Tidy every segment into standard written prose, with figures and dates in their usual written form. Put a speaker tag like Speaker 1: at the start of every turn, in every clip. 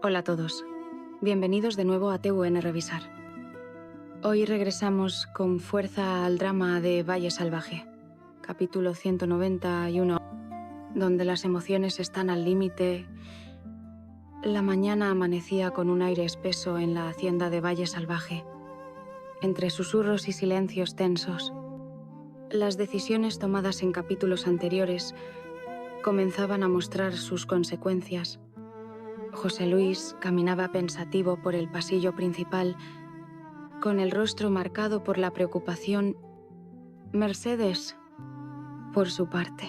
Speaker 1: Hola a todos. Bienvenidos de nuevo a TUN Revisar. Hoy regresamos con fuerza al drama de Valle Salvaje, capítulo 191, donde las emociones están al límite. La mañana amanecía con un aire espeso en la hacienda de Valle Salvaje, entre susurros y silencios tensos. Las decisiones tomadas en capítulos anteriores comenzaban a mostrar sus consecuencias. José Luis caminaba pensativo por el pasillo principal, con el rostro marcado por la preocupación. Mercedes, por su parte,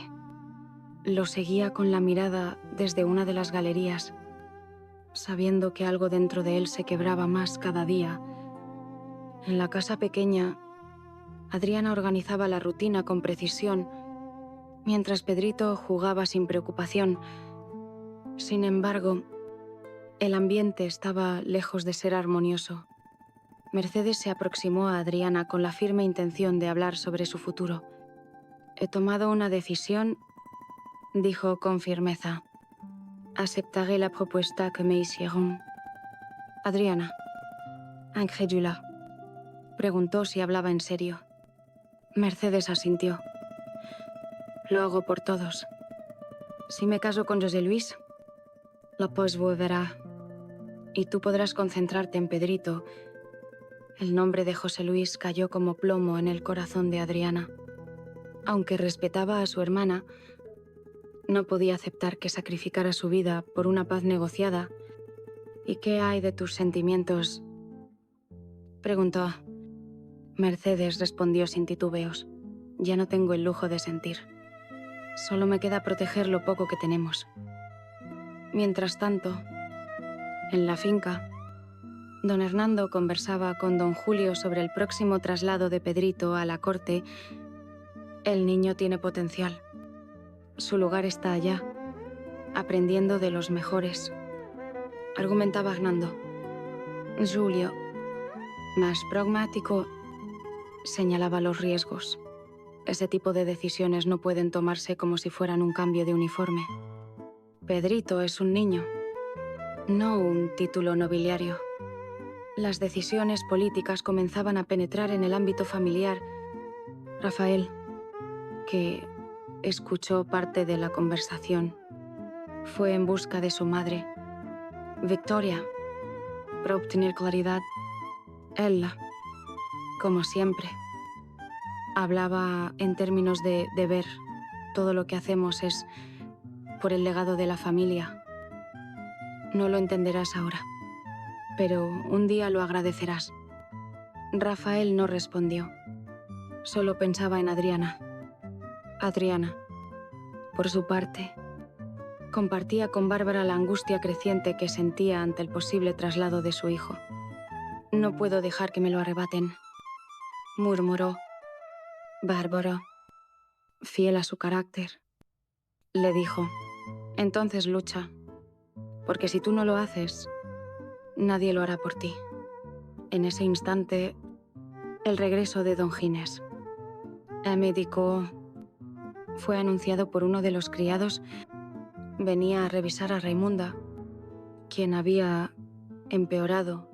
Speaker 1: lo seguía con la mirada desde una de las galerías, sabiendo que algo dentro de él se quebraba más cada día. En la casa pequeña, Adriana organizaba la rutina con precisión, mientras Pedrito jugaba sin preocupación. Sin embargo, el ambiente estaba lejos de ser armonioso. Mercedes se aproximó a Adriana con la firme intención de hablar sobre su futuro. «He tomado una decisión», dijo con firmeza. «Aceptaré la propuesta que me hicieron». Adriana, incrédula, preguntó si hablaba en serio. Mercedes asintió. «Lo hago por todos. Si me caso con José Luis, López volverá. Y tú podrás concentrarte en Pedrito». El nombre de José Luis cayó como plomo en el corazón de Adriana. Aunque respetaba a su hermana, no podía aceptar que sacrificara su vida por una paz negociada. «¿Y qué hay de tus sentimientos?», preguntó. Mercedes respondió sin titubeos. «Ya no tengo el lujo de sentir. Solo me queda proteger lo poco que tenemos». Mientras tanto, en la finca, don Hernando conversaba con don Julio sobre el próximo traslado de Pedrito a la corte. «El niño tiene potencial. Su lugar está allá, aprendiendo de los mejores», argumentaba Hernando. Julio, más pragmático, señalaba los riesgos. Ese tipo de decisiones no pueden tomarse como si fueran un cambio de uniforme. Pedrito es un niño, no un título nobiliario. Las decisiones políticas comenzaban a penetrar en el ámbito familiar. Rafael, que escuchó parte de la conversación, fue en busca de su madre, Victoria, para obtener claridad. Ella, como siempre, hablaba en términos de deber. Todo lo que hacemos es por el legado de la familia. No lo entenderás ahora, pero un día lo agradecerás. Rafael no respondió. Solo pensaba en Adriana. Adriana, por su parte, compartía con Bárbara la angustia creciente que sentía ante el posible traslado de su hijo. «No puedo dejar que me lo arrebaten», murmuró. «Bárbara, fiel a su carácter, le dijo, entonces lucha, porque si tú no lo haces, nadie lo hará por ti». En ese instante, el regreso de don Ginés. El médico fue anunciado por uno de los criados. Venía a revisar a Raimunda, quien había empeorado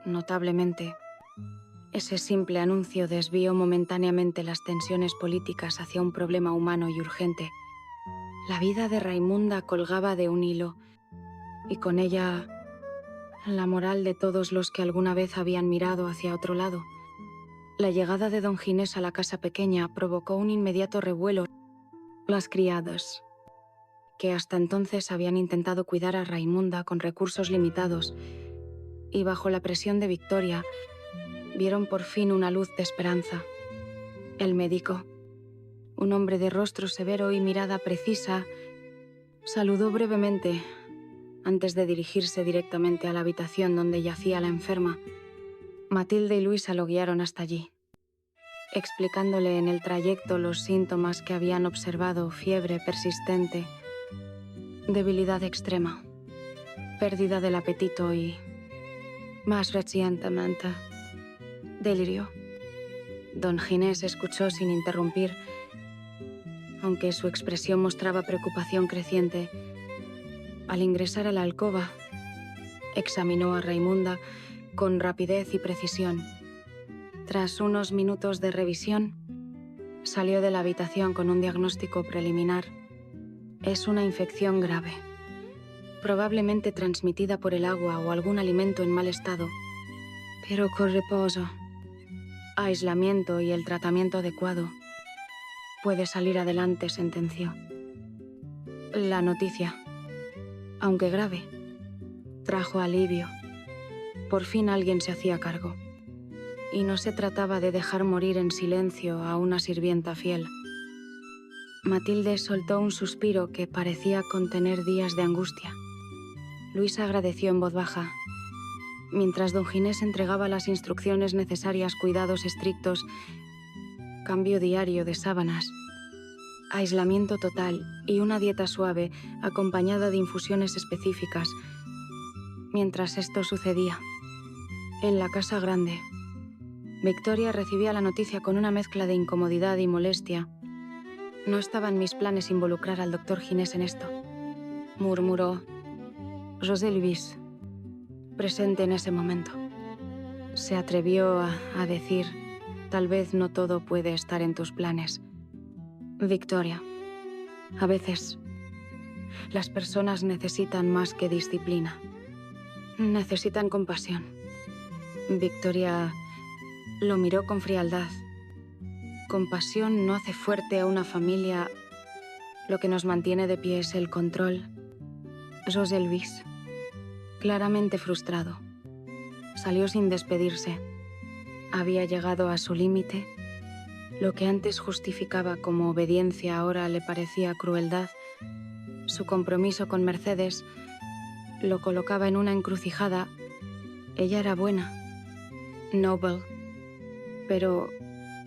Speaker 1: notablemente. Ese simple anuncio desvió momentáneamente las tensiones políticas hacia un problema humano y urgente. La vida de Raimunda colgaba de un hilo, y con ella la moral de todos los que alguna vez habían mirado hacia otro lado. La llegada de don Ginés a la casa pequeña provocó un inmediato revuelo. Las criadas, que hasta entonces habían intentado cuidar a Raimunda con recursos limitados, y bajo la presión de Victoria, vieron por fin una luz de esperanza. El médico, un hombre de rostro severo y mirada precisa, saludó brevemente antes de dirigirse directamente a la habitación donde yacía la enferma. Matilde y Luisa lo guiaron hasta allí, explicándole en el trayecto los síntomas que habían observado: fiebre persistente, debilidad extrema, pérdida del apetito y, más recientemente, delirio. Don Ginés escuchó sin interrumpir, aunque su expresión mostraba preocupación creciente. Al ingresar a la alcoba, Examinó a Raimunda con rapidez y precisión. Tras unos minutos de revisión, salió de la habitación con un diagnóstico preliminar. Es una infección grave, probablemente transmitida por el agua o algún alimento en mal estado, pero con reposo, aislamiento y el tratamiento adecuado puede salir adelante, sentenció. La noticia, aunque grave, trajo alivio. Por fin alguien se hacía cargo. Y no se trataba de dejar morir en silencio a una sirvienta fiel. Matilde soltó un suspiro que parecía contener días de angustia. Luisa agradeció en voz baja. Mientras don Ginés entregaba las instrucciones necesarias, cuidados estrictos, cambio diario de sábanas, aislamiento total y una dieta suave acompañada de infusiones específicas. Mientras esto sucedía, en la casa grande, Victoria recibía la noticia con una mezcla de incomodidad y molestia. No estaba en mis planes involucrar al doctor Ginés en esto, murmuró José Luis, presente en ese momento. Se atrevió a decir, tal vez no todo puede estar en tus planes. Victoria, a veces las personas necesitan más que disciplina. Necesitan compasión. Victoria lo miró con frialdad. Compasión no hace fuerte a una familia. Lo que nos mantiene de pie es el control. José Luis, claramente frustrado, salió sin despedirse. Había llegado a su límite. Lo que antes justificaba como obediencia ahora le parecía crueldad. Su compromiso con Mercedes lo colocaba en una encrucijada. Ella era buena, noble, pero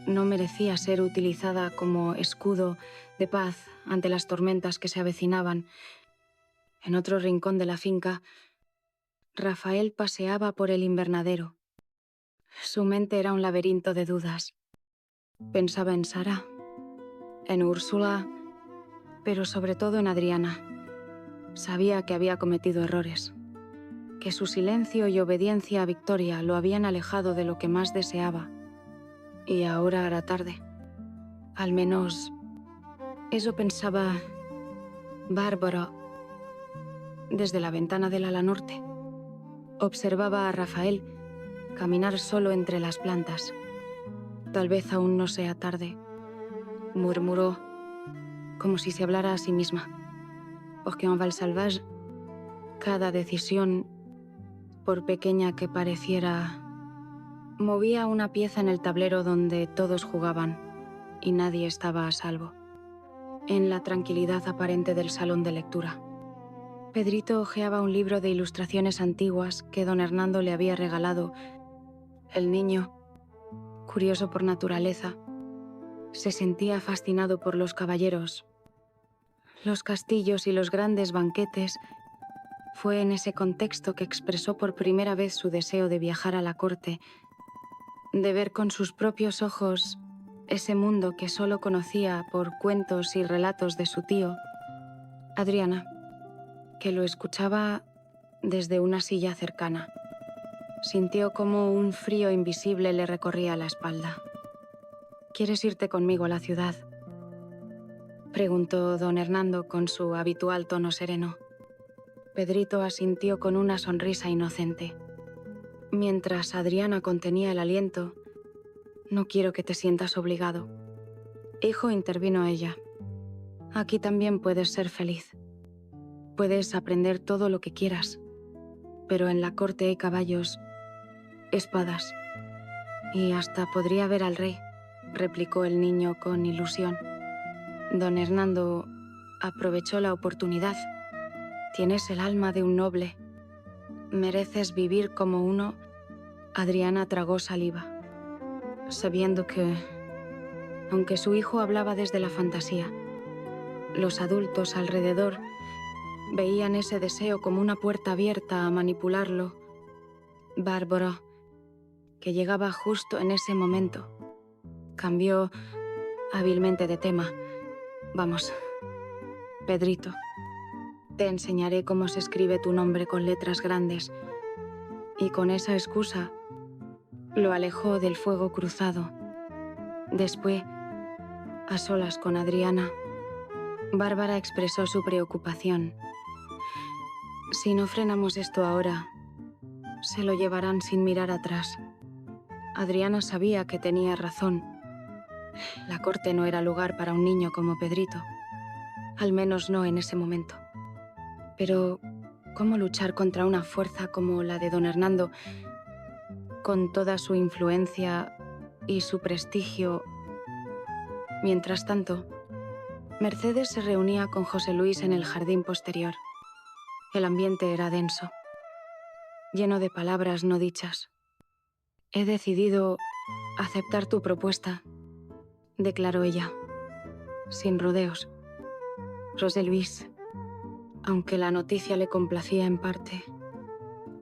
Speaker 1: no merecía ser utilizada como escudo de paz ante las tormentas que se avecinaban. En otro rincón de la finca, Rafael paseaba por el invernadero. Su mente era un laberinto de dudas. Pensaba en Sara, en Úrsula, pero sobre todo en Adriana. Sabía que había cometido errores, que su silencio y obediencia a Victoria lo habían alejado de lo que más deseaba. Y ahora era tarde. Al menos eso pensaba Bárbara. Desde la ventana del ala norte, observaba a Rafael caminar solo entre las plantas. Tal vez aún no sea tarde, murmuró, como si se hablara a sí misma. Porque en Val Salvage, cada decisión, por pequeña que pareciera, movía una pieza en el tablero donde todos jugaban y nadie estaba a salvo. En la tranquilidad aparente del salón de lectura, Pedrito hojeaba un libro de ilustraciones antiguas que don Hernando le había regalado. El niño, curioso por naturaleza, se sentía fascinado por los caballeros, los castillos y los grandes banquetes. Fue en ese contexto que expresó por primera vez su deseo de viajar a la corte, de ver con sus propios ojos ese mundo que solo conocía por cuentos y relatos de su tío, Adriana, que lo escuchaba desde una silla cercana. Sintió como un frío invisible le recorría la espalda. ¿Quieres irte conmigo a la ciudad?, preguntó don Hernando con su habitual tono sereno. Pedrito asintió con una sonrisa inocente. Mientras Adriana contenía el aliento, no quiero que te sientas obligado. Hijo, intervino ella. Aquí también puedes ser feliz. Puedes aprender todo lo que quieras, pero en la corte hay caballos, espadas, y hasta podría ver al rey, replicó el niño con ilusión. Don Hernando aprovechó la oportunidad. Tienes el alma de un noble. Mereces vivir como uno. Adriana tragó saliva, sabiendo que, aunque su hijo hablaba desde la fantasía, los adultos alrededor veían ese deseo como una puerta abierta a manipularlo. Bárbara, que llegaba justo en ese momento, cambió hábilmente de tema. Vamos, Pedrito, te enseñaré cómo se escribe tu nombre con letras grandes y con esa excusa lo alejó del fuego cruzado. Después, a solas con Adriana, Bárbara expresó su preocupación. Si no frenamos esto ahora, se lo llevarán sin mirar atrás. Adriana sabía que tenía razón. La corte no era lugar para un niño como Pedrito. Al menos no en ese momento. Pero, ¿cómo luchar contra una fuerza como la de don Hernando, con toda su influencia y su prestigio? Mientras tanto, Mercedes se reunía con José Luis en el jardín posterior. El ambiente era denso, lleno de palabras no dichas. He decidido aceptar tu propuesta, declaró ella, sin rodeos. José Luis, aunque la noticia le complacía en parte,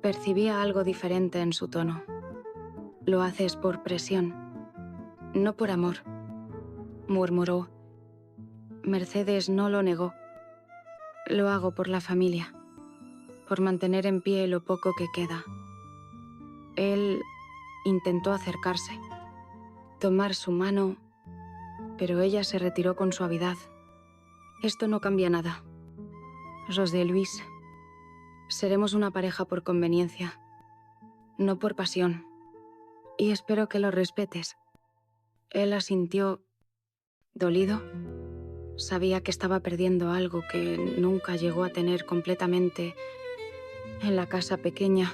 Speaker 1: percibía algo diferente en su tono. Lo haces por presión, no por amor, murmuró. Mercedes no lo negó. Lo hago por la familia, por mantener en pie lo poco que queda. Él intentó acercarse, tomar su mano, pero ella se retiró con suavidad. Esto no cambia nada. José Luis, seremos una pareja por conveniencia, no por pasión, y espero que lo respetes. Él asintió, dolido. Sabía que estaba perdiendo algo que nunca llegó a tener completamente en la casa pequeña.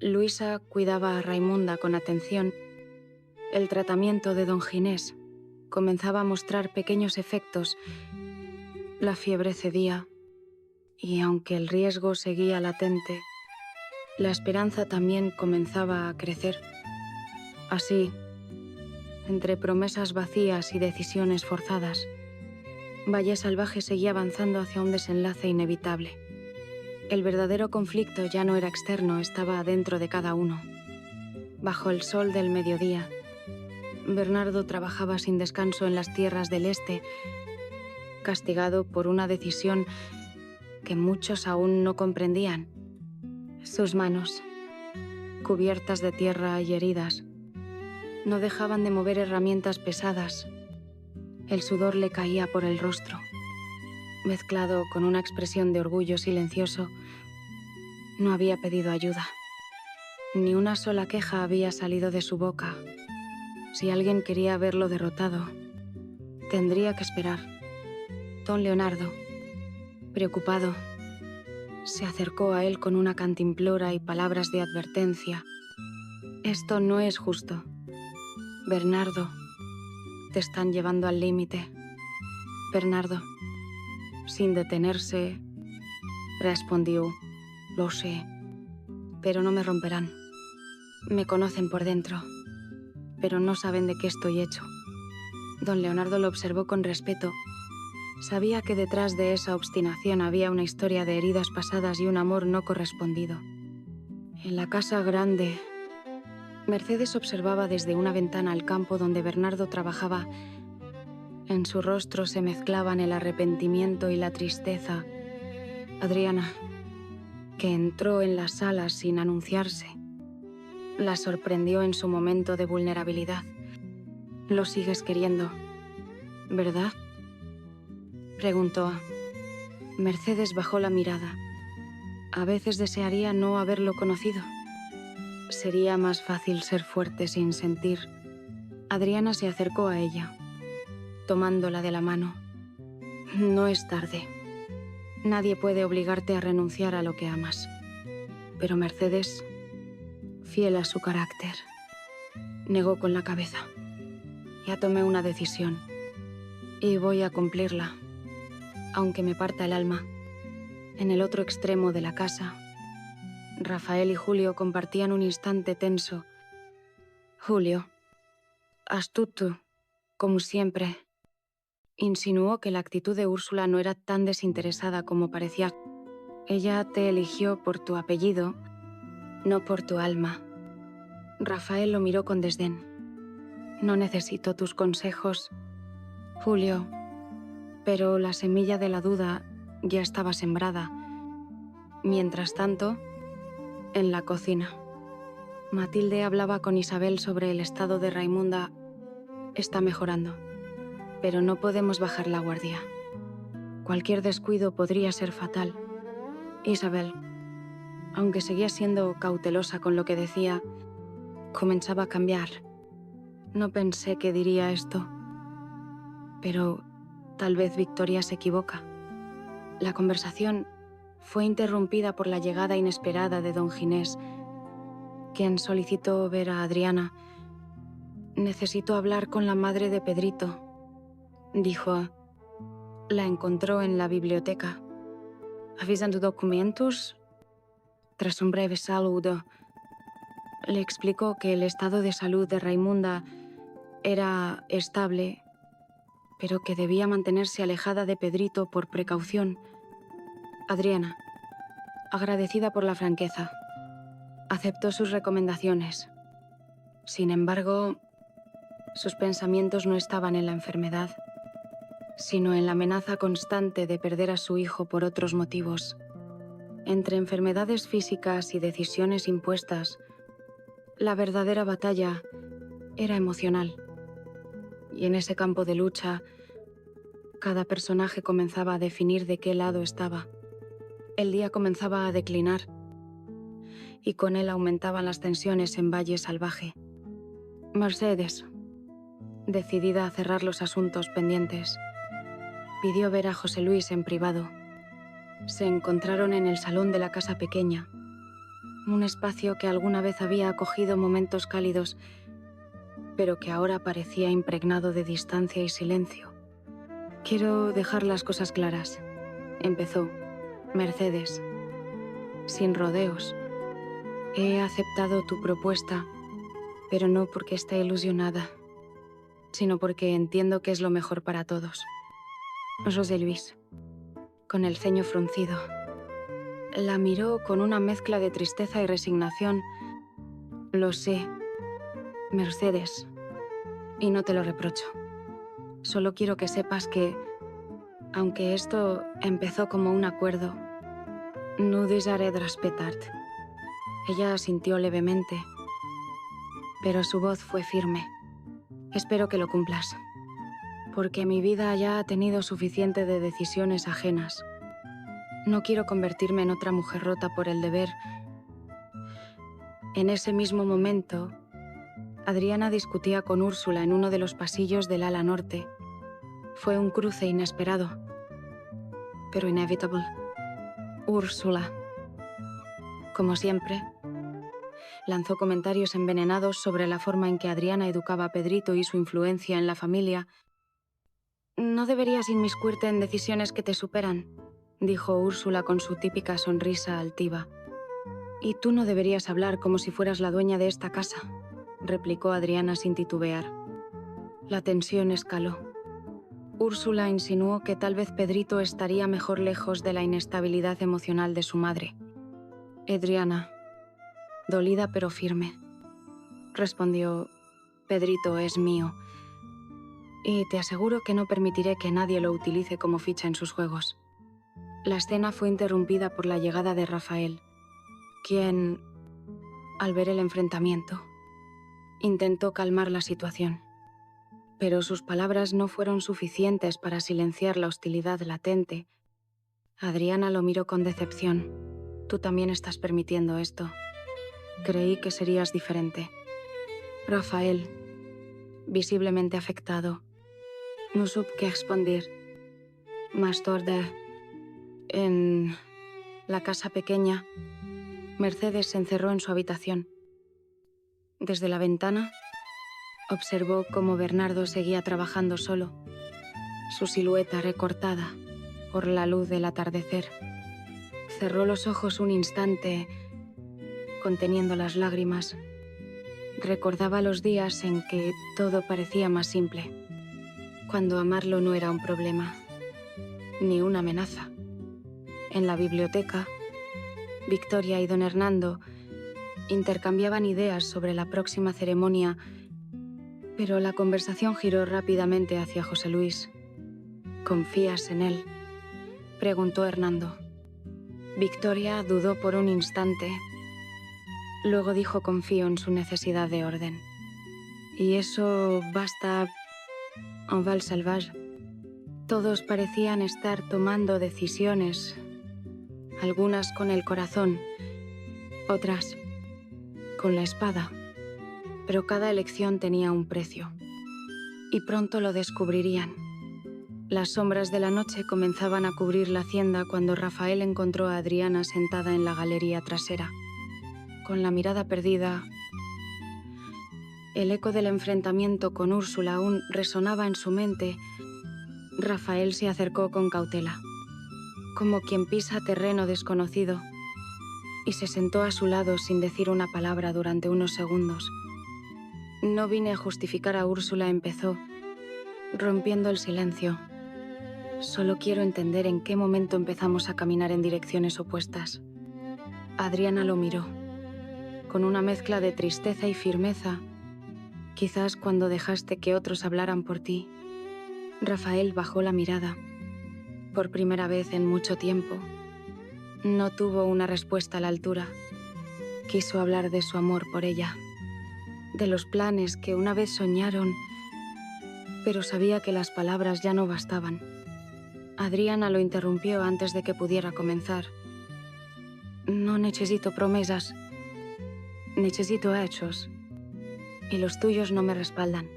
Speaker 1: Luisa cuidaba a Raimunda con atención. El tratamiento de don Ginés comenzaba a mostrar pequeños efectos. La fiebre cedía, y aunque el riesgo seguía latente, la esperanza también comenzaba a crecer. Así, entre promesas vacías y decisiones forzadas, Valle Salvaje seguía avanzando hacia un desenlace inevitable. El verdadero conflicto ya no era externo, estaba dentro de cada uno. Bajo el sol del mediodía, Bernardo trabajaba sin descanso en las tierras del este, castigado por una decisión que muchos aún no comprendían. Sus manos, cubiertas de tierra y heridas, no dejaban de mover herramientas pesadas. El sudor le caía por el rostro. Mezclado con una expresión de orgullo silencioso, no había pedido ayuda. Ni una sola queja había salido de su boca. Si alguien quería verlo derrotado, tendría que esperar. Don Leonardo, preocupado, se acercó a él con una cantimplora y palabras de advertencia. Esto no es justo. Bernardo, te están llevando al límite. Bernardo, sin detenerse, respondió, lo sé, pero no me romperán. Me conocen por dentro, pero no saben de qué estoy hecho. Don Leonardo lo observó con respeto. Sabía que detrás de esa obstinación había una historia de heridas pasadas y un amor no correspondido. En la casa grande, Mercedes observaba desde una ventana al campo donde Bernardo trabajaba. En su rostro se mezclaban el arrepentimiento y la tristeza. Adriana, que entró en la sala sin anunciarse, la sorprendió en su momento de vulnerabilidad. Lo sigues queriendo, ¿verdad?, preguntó. Mercedes bajó la mirada. A veces desearía no haberlo conocido. Sería más fácil ser fuerte sin sentir. Adriana se acercó a ella, tomándola de la mano. No es tarde. Nadie puede obligarte a renunciar a lo que amas. Pero Mercedes, fiel a su carácter, negó con la cabeza. Ya tomé una decisión y voy a cumplirla, aunque me parta el alma. En el otro extremo de la casa, Rafael y Julio compartían un instante tenso. Julio, astuto, como siempre, insinuó que la actitud de Úrsula no era tan desinteresada como parecía. Ella te eligió por tu apellido, no por tu alma. Rafael lo miró con desdén. No necesito tus consejos, Julio, pero la semilla de la duda ya estaba sembrada. Mientras tanto, En la cocina. Matilde hablaba con Isabel sobre el estado de Raimunda. Está mejorando, pero no podemos bajar la guardia. Cualquier descuido podría ser fatal. Isabel, aunque seguía siendo cautelosa con lo que decía, comenzaba a cambiar. No pensé que diría esto, pero tal vez Victoria se equivoca. La conversación fue interrumpida por la llegada inesperada de don Ginés, quien solicitó ver a Adriana. «Necesito hablar con la madre de Pedrito», dijo. La encontró en la biblioteca. «¿Avisan documentos?» Tras un breve saludo, le explicó que el estado de salud de Raimunda era estable, pero que debía mantenerse alejada de Pedrito por precaución. Adriana, agradecida por la franqueza, aceptó sus recomendaciones. Sin embargo, sus pensamientos no estaban en la enfermedad, sino en la amenaza constante de perder a su hijo por otros motivos. Entre enfermedades físicas y decisiones impuestas, la verdadera batalla era emocional. Y en ese campo de lucha, cada personaje comenzaba a definir de qué lado estaba. El día comenzaba a declinar, y con él aumentaban las tensiones en Valle Salvaje. Mercedes, decidida a cerrar los asuntos pendientes, pidió ver a José Luis en privado. Se encontraron en el salón de la casa pequeña, un espacio que alguna vez había acogido momentos cálidos, pero que ahora parecía impregnado de distancia y silencio. «Quiero dejar las cosas claras», empezó Mercedes, sin rodeos. «He aceptado tu propuesta, pero no porque esté ilusionada, sino porque entiendo que es lo mejor para todos». José Luis, con el ceño fruncido, la miró con una mezcla de tristeza y resignación. «Lo sé, Mercedes, y no te lo reprocho. Solo quiero que sepas que, aunque esto empezó como un acuerdo, no dejaré de respetarte». Ella asintió levemente, pero su voz fue firme. «Espero que lo cumplas, porque mi vida ya ha tenido suficiente de decisiones ajenas. No quiero convertirme en otra mujer rota por el deber». En ese mismo momento, Adriana discutía con Úrsula en uno de los pasillos del ala norte. Fue un cruce inesperado, pero inevitable. Úrsula, como siempre, lanzó comentarios envenenados sobre la forma en que Adriana educaba a Pedrito y su influencia en la familia. «No deberías inmiscuirte en decisiones que te superan», dijo Úrsula con su típica sonrisa altiva. «Y tú no deberías hablar como si fueras la dueña de esta casa», replicó Adriana sin titubear. La tensión escaló. Úrsula insinuó que tal vez Pedrito estaría mejor lejos de la inestabilidad emocional de su madre. Adriana, dolida pero firme, respondió: «Pedrito es mío, y te aseguro que no permitiré que nadie lo utilice como ficha en sus juegos». La escena fue interrumpida por la llegada de Rafael, quien, al ver el enfrentamiento, intentó calmar la situación. Pero sus palabras no fueron suficientes para silenciar la hostilidad latente. Adriana lo miró con decepción. «Tú también estás permitiendo esto. Creí que serías diferente». Rafael, visiblemente afectado, no supo qué responder. Más tarde, en la casa pequeña, Mercedes se encerró en su habitación. Desde la ventana, observó cómo Bernardo seguía trabajando solo, su silueta recortada por la luz del atardecer. Cerró los ojos un instante, conteniendo las lágrimas. Recordaba los días en que todo parecía más simple, cuando amarlo no era un problema, ni una amenaza. En la biblioteca, Victoria y don Hernando intercambiaban ideas sobre la próxima ceremonia, pero la conversación giró rápidamente hacia José Luis. «¿Confías en él?», preguntó Hernando. Victoria dudó por un instante, Luego dijo: confío en su necesidad de orden. Y eso basta en Val Salvage. Todos parecían estar tomando decisiones, algunas con el corazón, otras con la espada. Pero cada elección tenía un precio. Y pronto lo descubrirían. Las sombras de la noche comenzaban a cubrir la hacienda cuando Rafael encontró a Adriana sentada en la galería trasera. Con la mirada perdida, el eco del enfrentamiento con Úrsula aún resonaba en su mente. Rafael se acercó con cautela, como quien pisa terreno desconocido, y se sentó a su lado sin decir una palabra durante unos segundos. No vine a justificar a Úrsula, empezó, rompiendo el silencio. Solo quiero entender en qué momento empezamos a caminar en direcciones opuestas. Adriana lo miró, con una mezcla de tristeza y firmeza. Quizás cuando dejaste que otros hablaran por ti. Rafael bajó la mirada. Por primera vez en mucho tiempo. No tuvo una respuesta a la altura. Quiso hablar de su amor por ella, de los planes que una vez soñaron, pero sabía que las palabras ya no bastaban. Adriana lo interrumpió antes de que pudiera comenzar. No necesito promesas. Necesito hechos. Y los tuyos no me respaldan.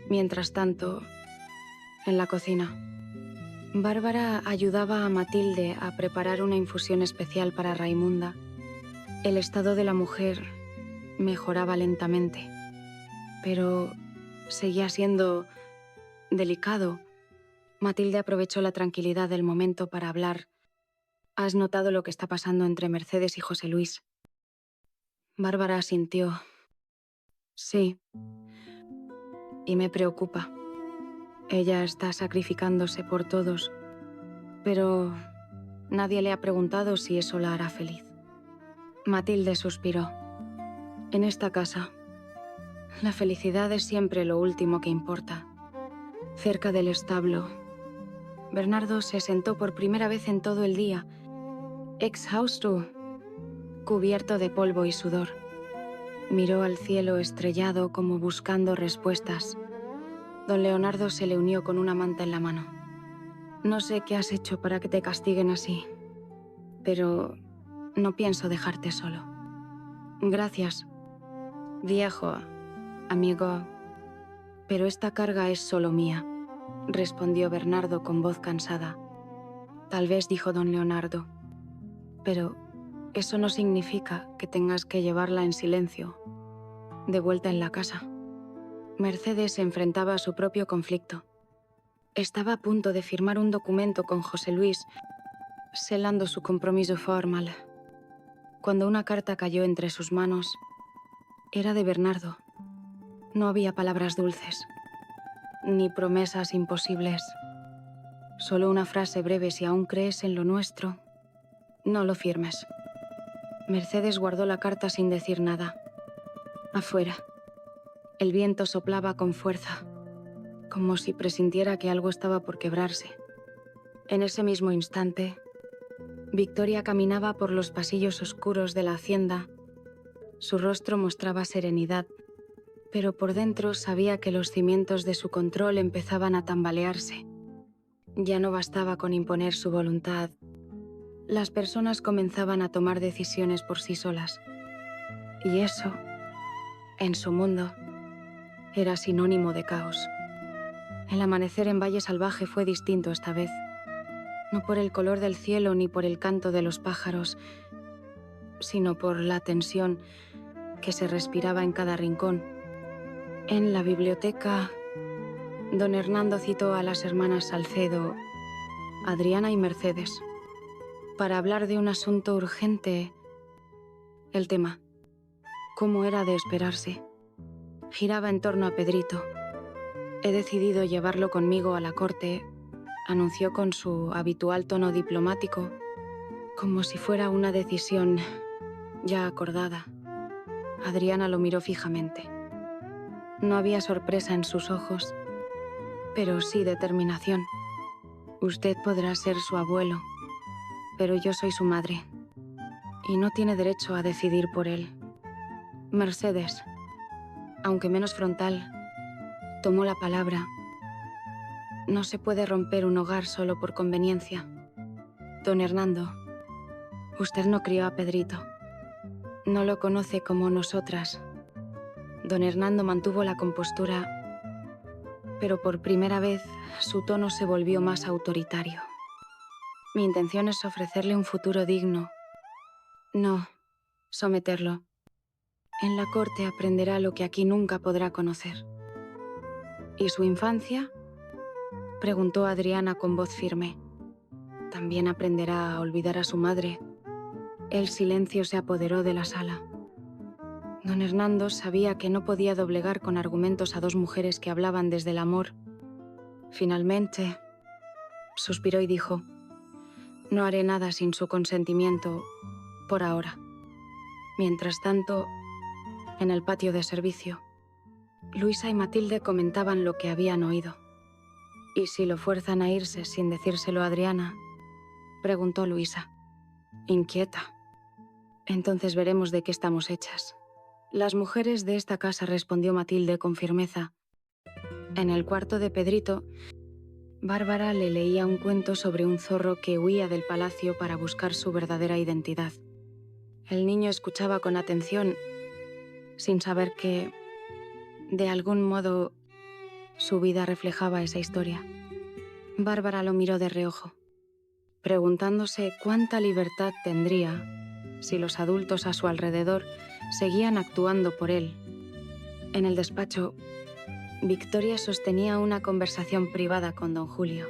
Speaker 1: Mientras tanto, en la cocina, Bárbara ayudaba a Matilde a preparar una infusión especial para Raimunda. El estado de la mujer mejoraba lentamente, pero seguía siendo delicado. Matilde aprovechó la tranquilidad del momento para hablar. ¿Has notado lo que está pasando entre Mercedes y José Luis? Bárbara asintió. Sí. Y me preocupa. Ella está sacrificándose por todos, pero nadie le ha preguntado si eso la hará feliz. Matilde suspiró. En esta casa, la felicidad es siempre lo último que importa. Cerca del establo, Bernardo se sentó por primera vez en todo el día, exhausto, cubierto de polvo y sudor. Miró al cielo estrellado como buscando respuestas. Don Leonardo se le unió con una manta en la mano. No sé qué has hecho para que te castiguen así, pero no pienso dejarte solo. Gracias, viejo, amigo. Pero esta carga es solo mía, respondió Bernardo con voz cansada. Tal vez, dijo don Leonardo, pero eso no significa que tengas que llevarla en silencio, de vuelta en la casa. Mercedes se enfrentaba a su propio conflicto. Estaba a punto de firmar un documento con José Luis, selando su compromiso formal, cuando una carta cayó entre sus manos. Era de Bernardo. No había palabras dulces, ni promesas imposibles. Solo una frase breve: si aún crees en lo nuestro, no lo firmes. Mercedes guardó la carta sin decir nada. Afuera, el viento soplaba con fuerza, como si presintiera que algo estaba por quebrarse. En ese mismo instante, Victoria caminaba por los pasillos oscuros de la hacienda. Su rostro mostraba serenidad, pero por dentro sabía que los cimientos de su control empezaban a tambalearse. Ya no bastaba con imponer su voluntad. Las personas comenzaban a tomar decisiones por sí solas. Y eso, en su mundo, era sinónimo de caos. El amanecer en Valle Salvaje fue distinto esta vez. No por el color del cielo ni por el canto de los pájaros, sino por la tensión que se respiraba en cada rincón. En la biblioteca, don Hernando citó a las hermanas Salcedo, Adriana y Mercedes, para hablar de un asunto urgente. El tema, como era de esperarse, giraba en torno a Pedrito. He decidido llevarlo conmigo a la corte, anunció con su habitual tono diplomático, como si fuera una decisión ya acordada. Adriana lo miró fijamente. No había sorpresa en sus ojos, pero sí determinación. Usted podrá ser su abuelo, pero yo soy su madre, y no tiene derecho a decidir por él. Mercedes, aunque menos frontal, tomó la palabra. No se puede romper un hogar solo por conveniencia. Don Hernando, usted no crió a Pedrito. No lo conoce como nosotras. Don Hernando mantuvo la compostura, pero por primera vez su tono se volvió más autoritario. Mi intención es ofrecerle un futuro digno. No someterlo. En la corte aprenderá lo que aquí nunca podrá conocer. ¿Y su infancia? Preguntó Adriana con voz firme. También aprenderá a olvidar a su madre. El silencio se apoderó de la sala. Don Hernando sabía que no podía doblegar con argumentos a dos mujeres que hablaban desde el amor. Finalmente, suspiró y dijo: no haré nada sin su consentimiento, por ahora. Mientras tanto, en el patio de servicio, Luisa y Matilde comentaban lo que habían oído. ¿Y si lo fuerzan a irse sin decírselo a Adriana?, preguntó Luisa, inquieta. Entonces veremos de qué estamos hechas. Las mujeres de esta casa, respondió Matilde con firmeza. En el cuarto de Pedrito, Bárbara le leía un cuento sobre un zorro que huía del palacio para buscar su verdadera identidad. El niño escuchaba con atención, sin saber que, de algún modo, su vida reflejaba esa historia. Bárbara lo miró de reojo, preguntándose cuánta libertad tendría si los adultos a su alrededor seguían actuando por él. En el despacho, Victoria sostenía una conversación privada con don Julio.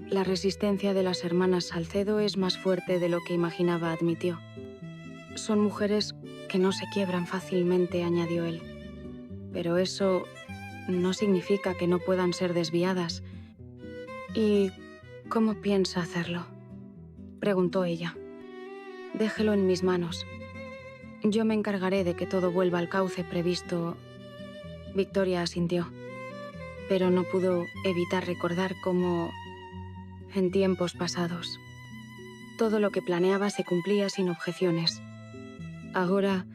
Speaker 1: La resistencia de las hermanas Salcedo es más fuerte de lo que imaginaba, admitió. Son mujeres que no se quiebran fácilmente, añadió él. Pero eso no significa que no puedan ser desviadas. ¿Y cómo piensa hacerlo?, preguntó ella. Déjelo en mis manos. Yo me encargaré de que todo vuelva al cauce previsto. Victoria asintió, pero no pudo evitar recordar cómo, en tiempos pasados, todo lo que planeaba se cumplía sin objeciones. Ahora,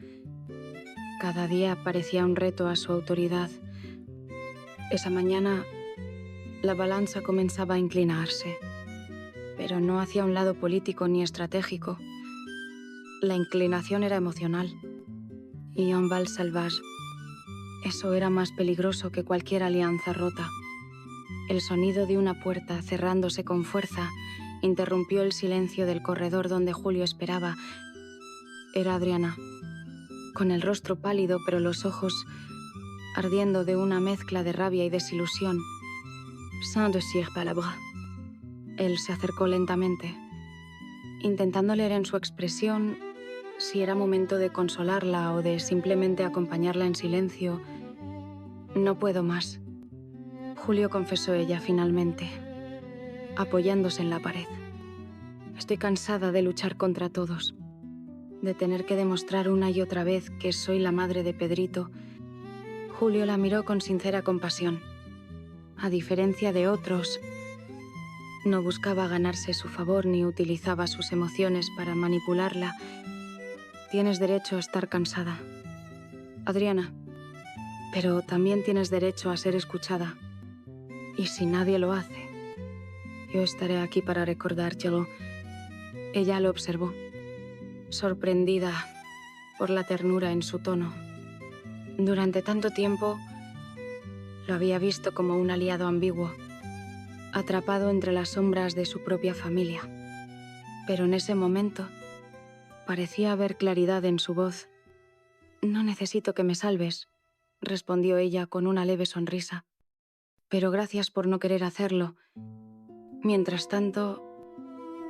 Speaker 1: cada día parecía un reto a su autoridad. Esa mañana, la balanza comenzaba a inclinarse, pero no hacia un lado político ni estratégico. La inclinación era emocional. Y un val salvaje. Eso era más peligroso que cualquier alianza rota. El sonido de una puerta cerrándose con fuerza interrumpió el silencio del corredor donde Julio esperaba. Era Adriana, con el rostro pálido pero los ojos ardiendo de una mezcla de rabia y desilusión. Sans decir palabra. Él se acercó lentamente, intentando leer en su expresión si era momento de consolarla o de simplemente acompañarla en silencio. No puedo más, Julio, confesó ella finalmente, apoyándose en la pared. Estoy cansada de luchar contra todos, de tener que demostrar una y otra vez que soy la madre de Pedrito. Julio la miró con sincera compasión. A diferencia de otros, no buscaba ganarse su favor ni utilizaba sus emociones para manipularla. Tienes derecho a estar cansada, Adriana, pero también tienes derecho a ser escuchada. Y si nadie lo hace, yo estaré aquí para recordártelo. Ella lo observó, sorprendida por la ternura en su tono. Durante tanto tiempo, lo había visto como un aliado ambiguo, atrapado entre las sombras de su propia familia. Pero en ese momento, parecía haber claridad en su voz. No necesito que me salves, respondió ella con una leve sonrisa. Pero gracias por no querer hacerlo. Mientras tanto,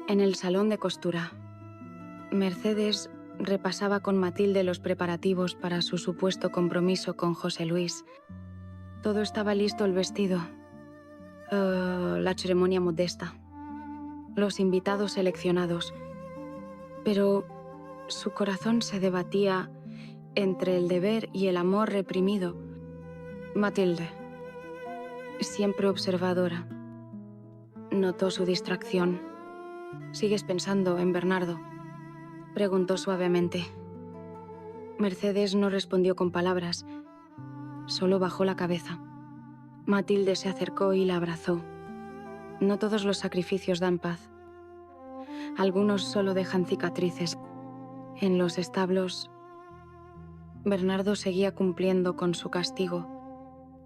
Speaker 1: en el salón de costura, Mercedes repasaba con Matilde los preparativos para su supuesto compromiso con José Luis. Todo estaba listo: el vestido, la ceremonia modesta, los invitados seleccionados. Pero su corazón se debatía entre el deber y el amor reprimido. Matilde, siempre observadora, notó su distracción. ¿Sigues pensando en Bernardo?, preguntó suavemente. Mercedes no respondió con palabras, solo bajó la cabeza. Matilde se acercó y la abrazó. No todos los sacrificios dan paz. Algunos solo dejan cicatrices. En los establos, Bernardo seguía cumpliendo con su castigo.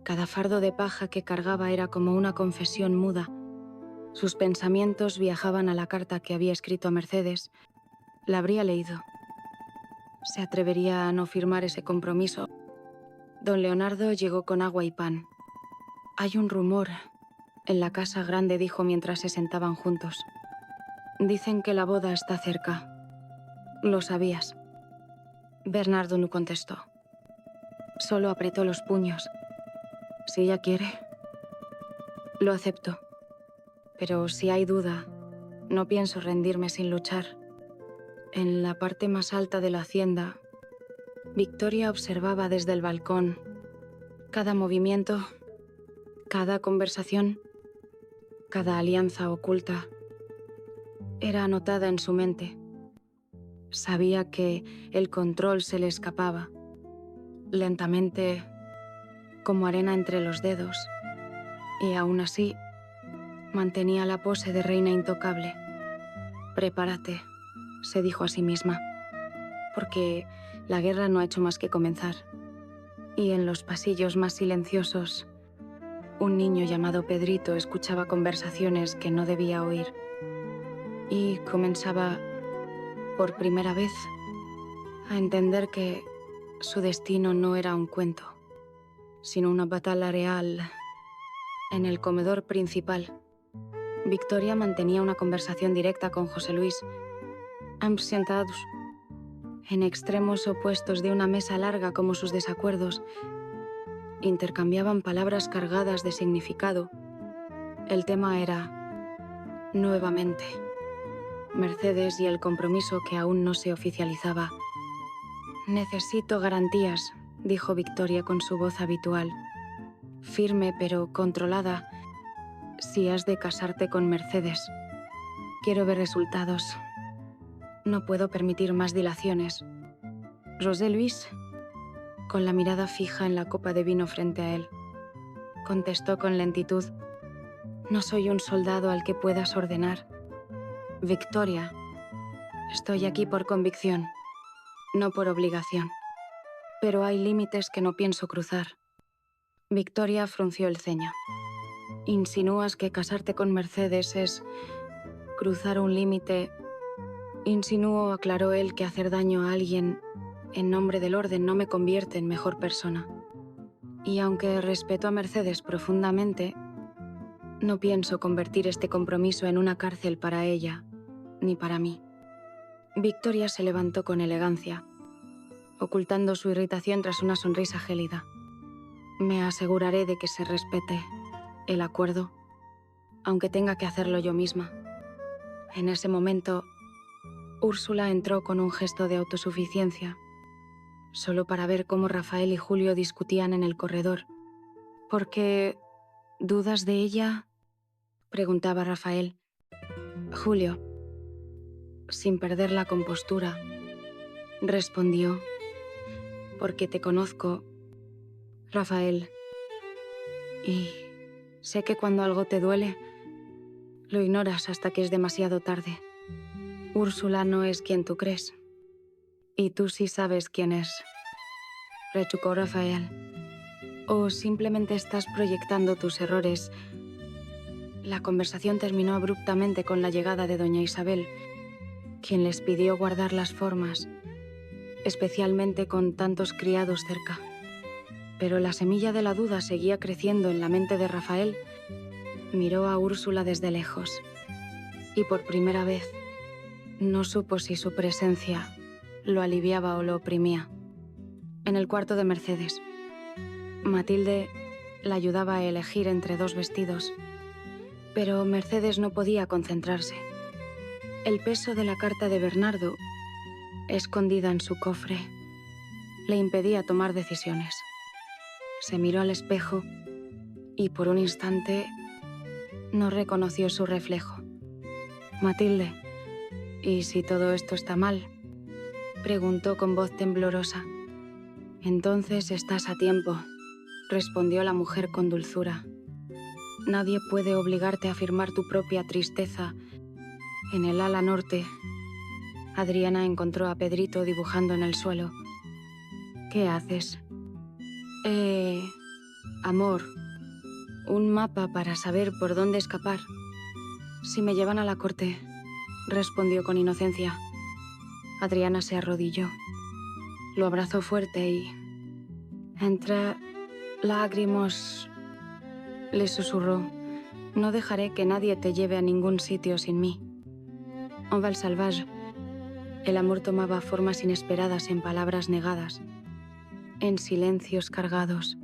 Speaker 1: Cada fardo de paja que cargaba era como una confesión muda. Sus pensamientos viajaban a la carta que había escrito a Mercedes. La habría leído. ¿Se atrevería a no firmar ese compromiso? Don Leonardo llegó con agua y pan. Hay un rumor en la casa grande, dijo mientras se sentaban juntos. Dicen que la boda está cerca. ¿Lo sabías? Bernardo no contestó. Solo apretó los puños. Si ella quiere, lo acepto. Pero si hay duda, no pienso rendirme sin luchar. En la parte más alta de la hacienda, Victoria observaba desde el balcón cada movimiento, cada conversación, cada alianza oculta. Era anotada en su mente. Sabía que el control se le escapaba, lentamente, como arena entre los dedos, y aún así mantenía la pose de reina intocable. «Prepárate», se dijo a sí misma, porque la guerra no ha hecho más que comenzar. Y en los pasillos más silenciosos, un niño llamado Pedrito escuchaba conversaciones que no debía oír. Y comenzaba, por primera vez, a entender que su destino no era un cuento, sino una batalla real en el comedor principal. Victoria mantenía una conversación directa con José Luis, ambos sentados en extremos opuestos de una mesa larga como sus desacuerdos. Intercambiaban palabras cargadas de significado. El tema era, nuevamente, Mercedes y el compromiso que aún no se oficializaba. «Necesito garantías», dijo Victoria con su voz habitual. «Firme pero controlada, si has de casarte con Mercedes. Quiero ver resultados. No puedo permitir más dilaciones». José Luis, con la mirada fija en la copa de vino frente a él, contestó con lentitud: «No soy un soldado al que puedas ordenar. Victoria, estoy aquí por convicción, no por obligación. Pero hay límites que no pienso cruzar». Victoria frunció el ceño. «¿Insinúas que casarte con Mercedes es cruzar un límite?» «Insinúo», aclaró él, «que hacer daño a alguien en nombre del orden no me convierte en mejor persona. Y aunque respeto a Mercedes profundamente, no pienso convertir este compromiso en una cárcel para ella, ni para mí». Victoria se levantó con elegancia, ocultando su irritación tras una sonrisa gélida. «Me aseguraré de que se respete el acuerdo, aunque tenga que hacerlo yo misma». En ese momento, Úrsula entró con un gesto de autosuficiencia, solo para ver cómo Rafael y Julio discutían en el corredor. «¿Por qué dudas de ella?», preguntaba Rafael. Julio, sin perder la compostura, respondió: «Porque te conozco, Rafael, y sé que cuando algo te duele, lo ignoras hasta que es demasiado tarde. Úrsula no es quien tú crees, y tú sí sabes quién es», retrucó Rafael. «O simplemente estás proyectando tus errores». La conversación terminó abruptamente con la llegada de doña Isabel, quien les pidió guardar las formas, especialmente con tantos criados cerca. Pero la semilla de la duda seguía creciendo en la mente de Rafael. Miró a Úrsula desde lejos, y por primera vez no supo si su presencia lo aliviaba o lo oprimía. En el cuarto de Mercedes, Matilde la ayudaba a elegir entre dos vestidos, pero Mercedes no podía concentrarse. El peso de la carta de Bernardo, escondida en su cofre, le impedía tomar decisiones. Se miró al espejo y por un instante no reconoció su reflejo. «Matilde, ¿y si todo esto está mal?», preguntó con voz temblorosa. Entonces estás a tiempo, respondió la mujer con dulzura. Nadie puede obligarte a firmar tu propia tristeza. En el ala norte, Adriana encontró a Pedrito dibujando en el suelo. ¿Qué haces? Amor, un mapa para saber por dónde escapar. Si me llevan a la corte, respondió con inocencia. Adriana se arrodilló. Lo abrazó fuerte y, entre lágrimas, le susurró: no dejaré que nadie te lleve a ningún sitio sin mí. En Val Salvage, el amor tomaba formas inesperadas en palabras negadas, en silencios cargados,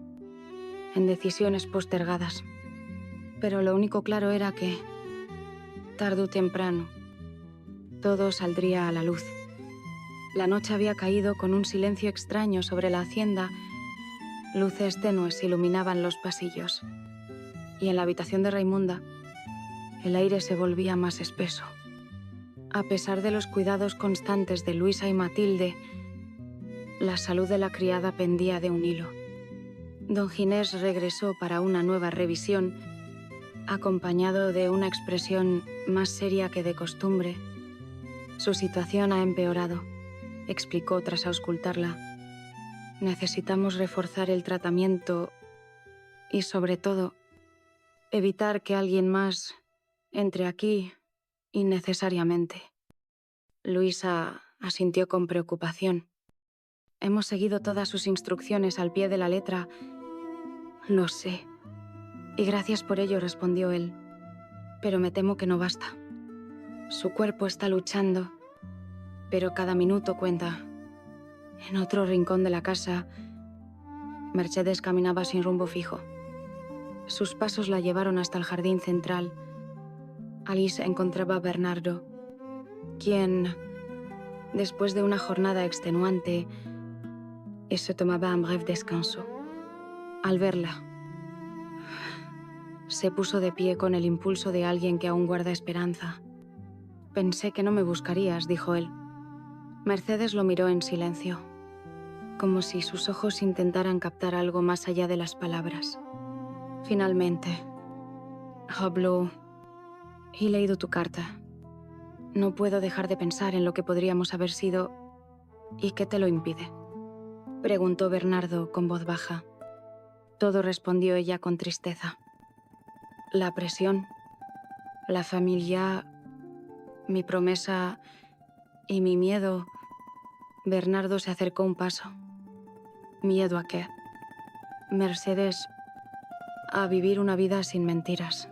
Speaker 1: en decisiones postergadas. Pero lo único claro era que, tarde o temprano, todo saldría a la luz. La noche había caído con un silencio extraño sobre la hacienda. Luces tenues iluminaban los pasillos. Y en la habitación de Raimunda, el aire se volvía más espeso. A pesar de los cuidados constantes de Luisa y Matilde, la salud de la criada pendía de un hilo. Don Ginés regresó para una nueva revisión, acompañado de una expresión más seria que de costumbre. Su situación ha empeorado, explicó tras auscultarla. Necesitamos reforzar el tratamiento y, sobre todo, evitar que alguien más entre aquí innecesariamente. Luisa asintió con preocupación. Hemos seguido todas sus instrucciones al pie de la letra. Lo sé. Y gracias por ello, respondió él. Pero me temo que no basta. Su cuerpo está luchando, pero cada minuto cuenta. En otro rincón de la casa, Mercedes caminaba sin rumbo fijo. Sus pasos la llevaron hasta el jardín central. Alice encontraba a Bernardo, quien, después de una jornada extenuante, se tomaba un breve descanso. Al verla, se puso de pie con el impulso de alguien que aún guarda esperanza. Pensé que no me buscarías, dijo él. Mercedes lo miró en silencio, como si sus ojos intentaran captar algo más allá de las palabras. Finalmente, habló: he leído tu carta. No puedo dejar de pensar en lo que podríamos haber sido. ¿Y qué te lo impide?, preguntó Bernardo con voz baja. Todo, respondió ella con tristeza. La presión, la familia, mi promesa y mi miedo. Bernardo se acercó un paso. ¿Miedo a qué? Mercedes, a vivir una vida sin mentiras.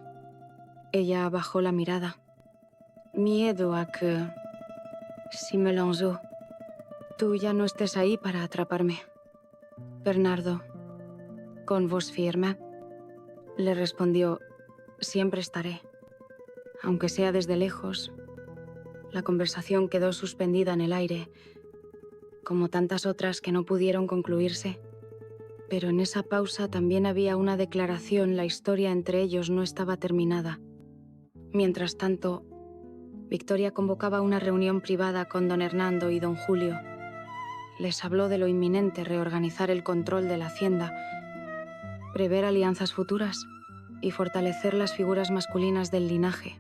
Speaker 1: Ella bajó la mirada. Miedo a que, si me lanzo, tú ya no estés ahí para atraparme. Bernardo, con voz firme, le respondió: siempre estaré. Aunque sea desde lejos. La conversación quedó suspendida en el aire, como tantas otras que no pudieron concluirse. Pero en esa pausa también había una declaración: la historia entre ellos no estaba terminada. Mientras tanto, Victoria convocaba una reunión privada con don Hernando y don Julio. Les habló de lo inminente: reorganizar el control de la hacienda, prever alianzas futuras y fortalecer las figuras masculinas del linaje.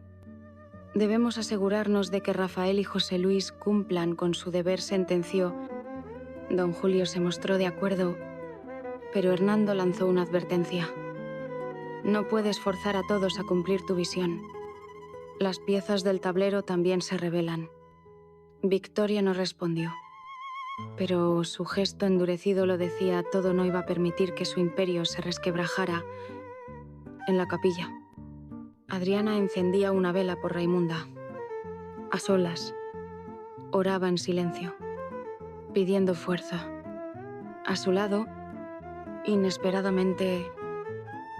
Speaker 1: Debemos asegurarnos de que Rafael y José Luis cumplan con su deber, sentenció. Don Julio se mostró de acuerdo, pero Hernando lanzó una advertencia. No puedes forzar a todos a cumplir tu visión. Las piezas del tablero también se revelan. Victoria no respondió, pero su gesto endurecido lo decía: todo no iba a permitir que su imperio se resquebrajara. En la capilla, Adriana encendía una vela por Raimunda. A solas, oraba en silencio, pidiendo fuerza. A su lado, inesperadamente,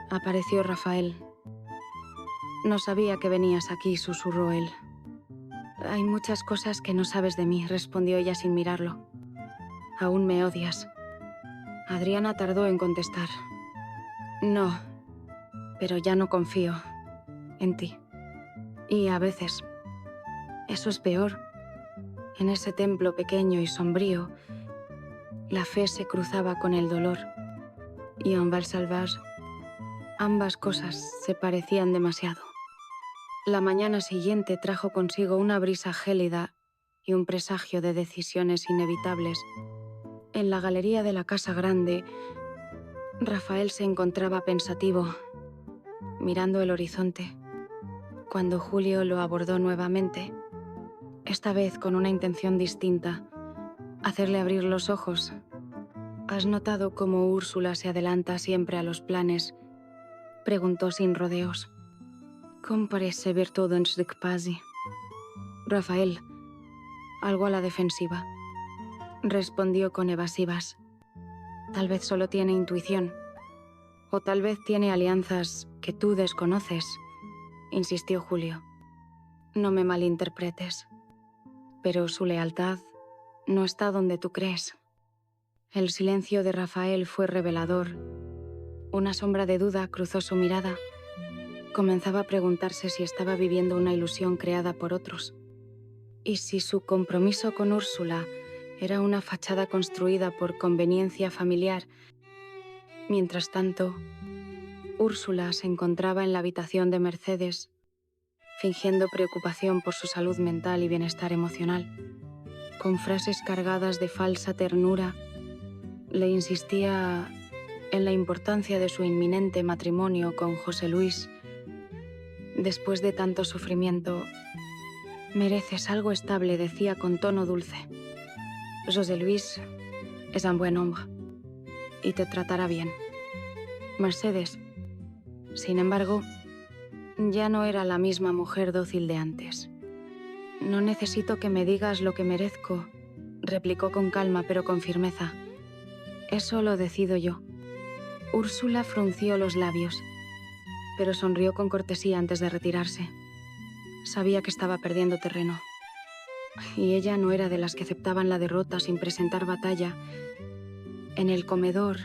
Speaker 1: apareció Rafael. No sabía que venías aquí, susurró él. Hay muchas cosas que no sabes de mí, respondió ella sin mirarlo. Aún me odias. Adriana tardó en contestar. No, pero ya no confío en ti. Y a veces, eso es peor. En ese templo pequeño y sombrío, La fe se cruzaba con el dolor, y en Val Salvage ambas cosas se parecían demasiado. La mañana siguiente trajo consigo una brisa gélida y un presagio de decisiones inevitables. En la galería de la casa grande, Rafael se encontraba pensativo, mirando el horizonte, cuando Julio lo abordó nuevamente, esta vez con una intención distinta: hacerle abrir los ojos. ¿Has notado cómo Úrsula se adelanta siempre a los planes?, preguntó sin rodeos. ¿Cómo parece ver todo antes de que pase? Rafael, algo a la defensiva, respondió con evasivas. Tal vez solo tiene intuición, o tal vez tiene alianzas que tú desconoces, insistió Julio. No me malinterpretes, pero su lealtad no está donde tú crees. El silencio de Rafael fue revelador. Una sombra de duda cruzó su mirada. Comenzaba a preguntarse si estaba viviendo una ilusión creada por otros. Y si su compromiso con Úrsula era una fachada construida por conveniencia familiar. Mientras tanto, Úrsula se encontraba en la habitación de Mercedes, fingiendo preocupación por su salud mental y bienestar emocional. Con frases cargadas de falsa ternura, le insistía en la importancia de su inminente matrimonio con José Luis. Después de tanto sufrimiento, mereces algo estable, decía con tono dulce. José Luis es un buen hombre y te tratará bien. Mercedes, sin embargo, ya no era la misma mujer dócil de antes. No necesito que me digas lo que merezco, replicó con calma pero con firmeza. Eso lo decido yo. Úrsula frunció los labios, pero sonrió con cortesía antes de retirarse. Sabía que estaba perdiendo terreno. Y ella no era de las que aceptaban la derrota sin presentar batalla. En el comedor,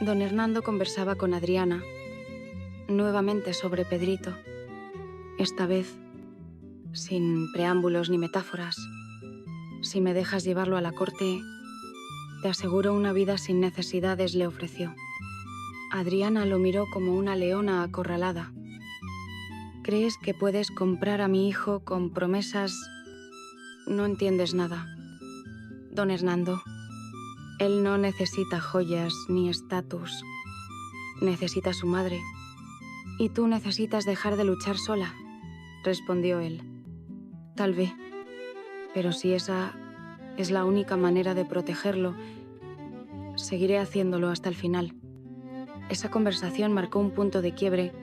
Speaker 1: don Hernando conversaba con Adriana, nuevamente sobre Pedrito. Esta vez, sin preámbulos ni metáforas. Si me dejas llevarlo a la corte, te aseguro una vida sin necesidades, le ofreció. Adriana lo miró como una leona acorralada. ¿Crees que puedes comprar a mi hijo con promesas? No entiendes nada. Don Hernando, él no necesita joyas ni estatus. Necesita a su madre. Y tú necesitas dejar de luchar sola, respondió él. Tal vez. Pero si esa es la única manera de protegerlo, seguiré haciéndolo hasta el final. Esa conversación marcó un punto de quiebre.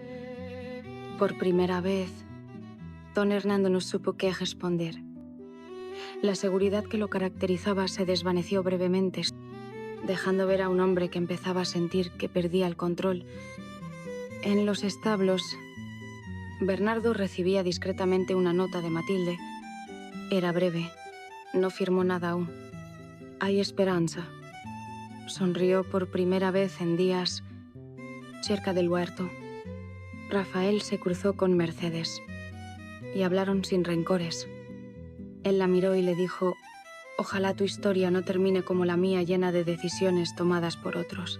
Speaker 1: Por primera vez, don Hernando no supo qué responder. La seguridad que lo caracterizaba se desvaneció brevemente, dejando ver a un hombre que empezaba a sentir que perdía el control. En los establos, Bernardo recibía discretamente una nota de Matilde. Era breve. No firmó nada aún. Hay esperanza. Sonrió por primera vez en días cerca del huerto. Rafael se cruzó con Mercedes y hablaron sin rencores. Él la miró y le dijo: ojalá tu historia no termine como la mía, llena de decisiones tomadas por otros.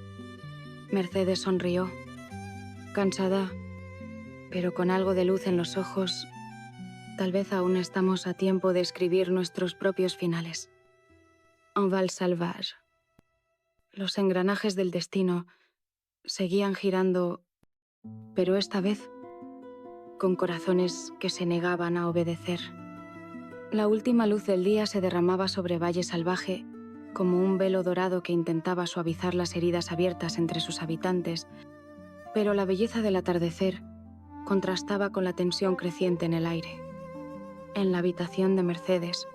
Speaker 1: Mercedes sonrió, cansada, pero con algo de luz en los ojos. Tal vez aún estamos a tiempo de escribir nuestros propios finales. En Val Salvage. Los engranajes del destino seguían girando, pero esta vez con corazones que se negaban a obedecer. La última luz del día se derramaba sobre Valle Salvaje como un velo dorado que intentaba suavizar las heridas abiertas entre sus habitantes, pero la belleza del atardecer contrastaba con la tensión creciente en el aire. En la habitación de Mercedes,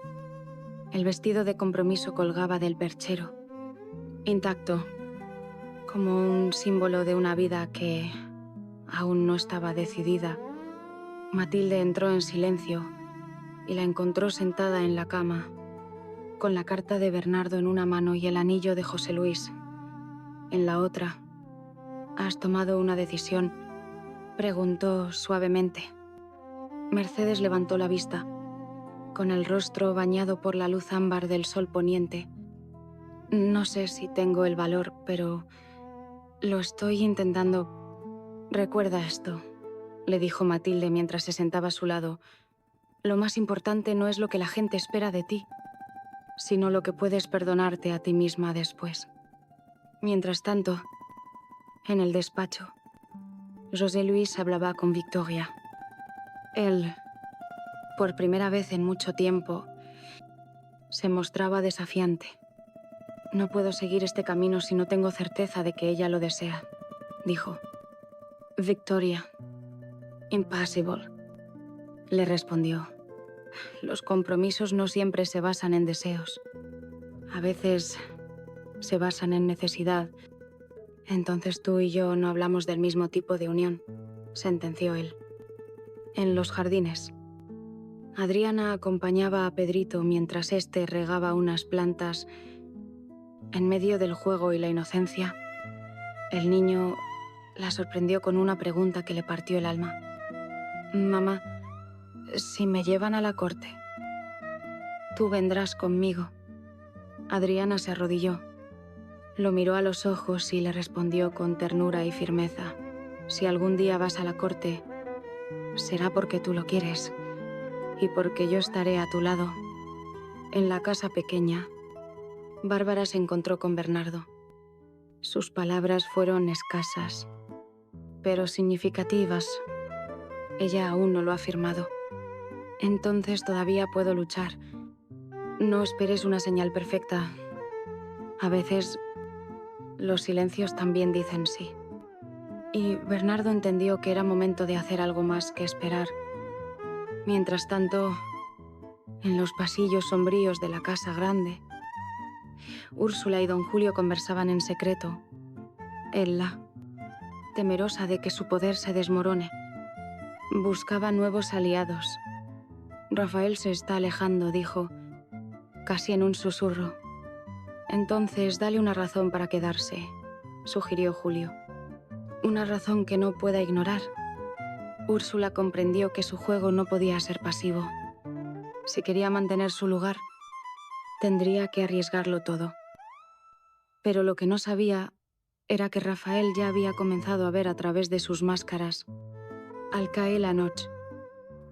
Speaker 1: el vestido de compromiso colgaba del perchero, intacto, como un símbolo de una vida que aún no estaba decidida. Matilde entró en silencio y la encontró sentada en la cama, con la carta de Bernardo en una mano y el anillo de José Luis en la otra. ¿Has tomado una decisión?, preguntó suavemente. Mercedes levantó la vista, con el rostro bañado por la luz ámbar del sol poniente. No sé si tengo el valor, pero lo estoy intentando. Recuerda esto, le dijo Matilde mientras se sentaba a su lado. Lo más importante no es lo que la gente espera de ti, sino lo que puedes perdonarte a ti misma después. Mientras tanto, en el despacho, José Luis hablaba con Victoria. Él, por primera vez en mucho tiempo, se mostraba desafiante. No puedo seguir este camino si no tengo certeza de que ella lo desea, dijo. Victoria, impossible, le respondió. Los compromisos no siempre se basan en deseos. A veces se basan en necesidad. Entonces tú y yo no hablamos del mismo tipo de unión, sentenció él. En los jardines, Adriana acompañaba a Pedrito mientras éste regaba unas plantas. En medio del juego y la inocencia, el niño la sorprendió con una pregunta que le partió el alma. Mamá, si me llevan a la corte, tú vendrás conmigo. Adriana se arrodilló. Lo miró a los ojos y le respondió con ternura y firmeza. Si algún día vas a la corte, será porque tú lo quieres y porque yo estaré a tu lado. En la casa pequeña, Bárbara se encontró con Bernardo. Sus palabras fueron escasas, pero significativas. Ella aún no lo ha firmado. Entonces todavía puedo luchar. No esperes una señal perfecta. A veces, los silencios también dicen sí. Y Bernardo entendió que era momento de hacer algo más que esperar. Mientras tanto, en los pasillos sombríos de la casa grande, Úrsula y don Julio conversaban en secreto. Ella, temerosa de que su poder se desmorone, buscaba nuevos aliados. Rafael se está alejando, dijo, casi en un susurro. Entonces, dale una razón para quedarse, sugirió Julio. Una razón que no pueda ignorar. Úrsula comprendió que su juego no podía ser pasivo. Si quería mantener su lugar, tendría que arriesgarlo todo. Pero lo que no sabía era que Rafael ya había comenzado a ver a través de sus máscaras. Al caer la noche,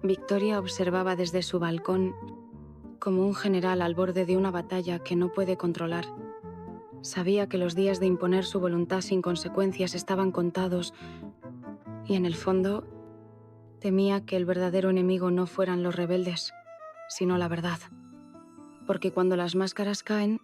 Speaker 1: Victoria observaba desde su balcón como un general al borde de una batalla que no puede controlar. Sabía que los días de imponer su voluntad sin consecuencias estaban contados y en el fondo temía que el verdadero enemigo no fueran los rebeldes, sino la verdad. Porque cuando las máscaras caen,